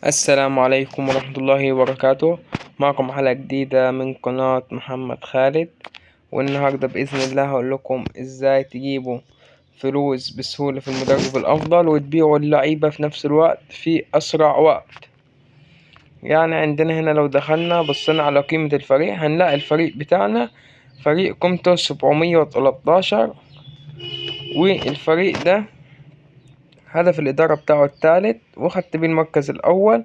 السلام عليكم ورحمة الله وبركاته. معكم حلقة جديدة من قناة محمد خالد، والنهاردة بإذن الله هقول لكم إزاي تجيبوا فلوس بسهولة في المدرب الأفضل وتبيعوا اللعيبة في نفس الوقت في أسرع وقت. يعني عندنا هنا لو دخلنا بصينا على قيمة الفريق هنلاقي الفريق بتاعنا فريق قيمته 713، والفريق ده هدف الإدارة بتاعه الثالث وخدت بيه المركز الأول.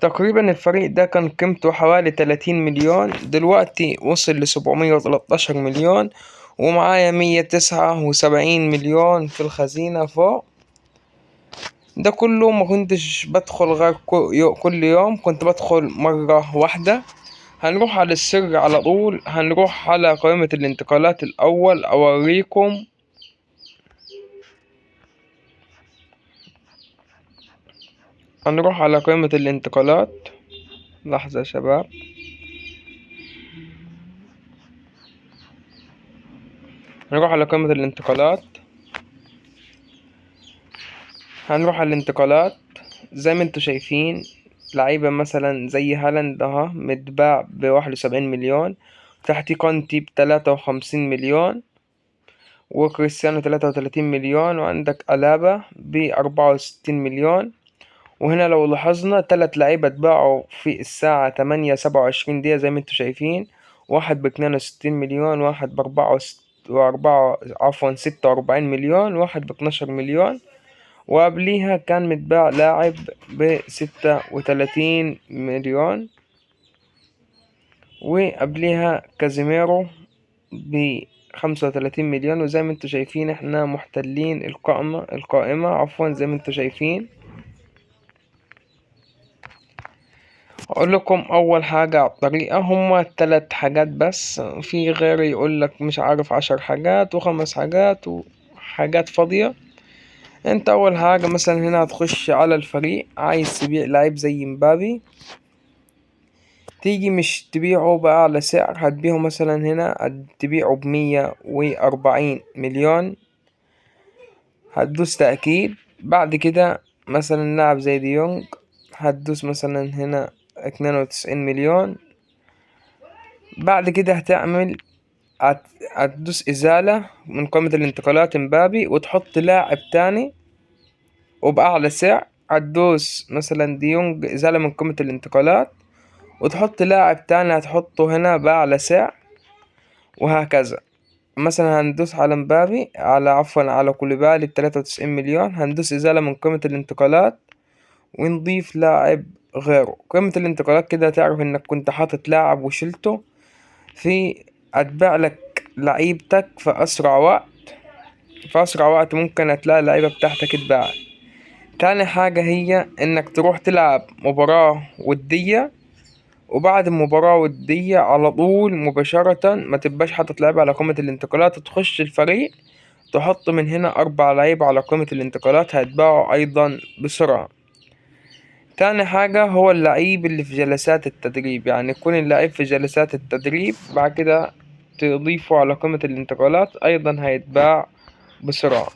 تقريبا الفريق ده كان قيمته حوالي 30 مليون، دلوقتي وصل ل713 مليون، ومعايا 179 مليون في الخزينة فوق. ده كله ما كنتش بدخل غير كل يوم كنت بدخل مرة واحدة. هنروح على السر على طول، هنروح على قائمة الانتقالات الأول أوريكم. هنروح على قائمة الانتقالات، لحظة يا شباب. هنروح على قائمة الانتقالات، هنروح على الانتقالات زي ما انتوا شايفين. لعيبة مثلا زي هالاند اهو متباع ب71 مليون، تحتي كونتي ب53 مليون، وكريستيانو 33 مليون، وعندك ألابا ب64 مليون. وهنا لو لاحظنا 3 لعيبة اتباعوا في الساعة 8:27 زي ما انتوا شايفين. واحد ب62 مليون، واحد عفوا 46 مليون، واحد ب12 مليون. وقبليها كان متباع لاعب ب36 مليون، وقبليها كازيميرو ب35 مليون. وزي ما انتوا شايفين احنا محتلين القائمة عفوا زي ما انتوا شايفين. اقول لكم اول حاجة على الطريقة، هما 3 حاجات بس، في غير يقولك مش عارف 10 حاجات و5 حاجات وحاجات فاضية. انت اول حاجة مثلا هنا هتخش على الفريق، عايز تبيع لعيب زي مبابي، تيجي مش تبيعه بأعلى سعر، هتبيعه مثلا هنا تبيعه ب140 مليون. هتدوس تأكيد. بعد كده مثلا لاعب زي ديونج هتدوس مثلا هنا 92 مليون. بعد كده هتدوس إزالة من قائمة الانتقالات مبابي وتحط لاعب تاني وبأعلى سعر. هتدوس مثلا ديونج إزالة من قائمة الانتقالات وتحط لاعب تاني هتحطه هنا بأعلى سعر، وهكذا. مثلا هندوس على مبابي على كوليبالي ب93 مليون، هندوس إزالة من قائمة الانتقالات ونضيف لاعب غيره. قائمة الانتقالات كده تعرف انك كنت حاطط لاعب وشلته، هتبيع لك لعيبتك في أسرع وقت ممكن هتلاقي اللعيبة بتاعتك اتباعت. تاني حاجة هي انك تروح تلعب مباراة ودية، وبعد المباراة ودية على طول مباشرة ما تبقاش حاطط لعيبة على قائمة الانتقالات، تخش الفريق تحط من هنا 4 لعيبة على قائمة الانتقالات هيتباعوا أيضا بسرعة. تاني حاجة هو اللعيب اللي في جلسات التدريب، يعني يكون اللعيب في جلسات التدريب بعد كده تضيفه على قائمة الانتقالات أيضا هيتباع بسرعة.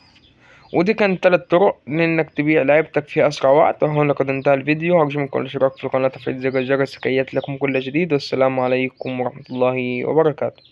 ودي كانت 3 طرق لإنك تبيع لعيبتك في أسرع وقت. وهنا قد انتهى الفيديو، أرجو منكم الاشتراك في القناة وتفعيل زر الجرس لكي يأتي لكم كل جديد. والسلام عليكم ورحمة الله وبركاته.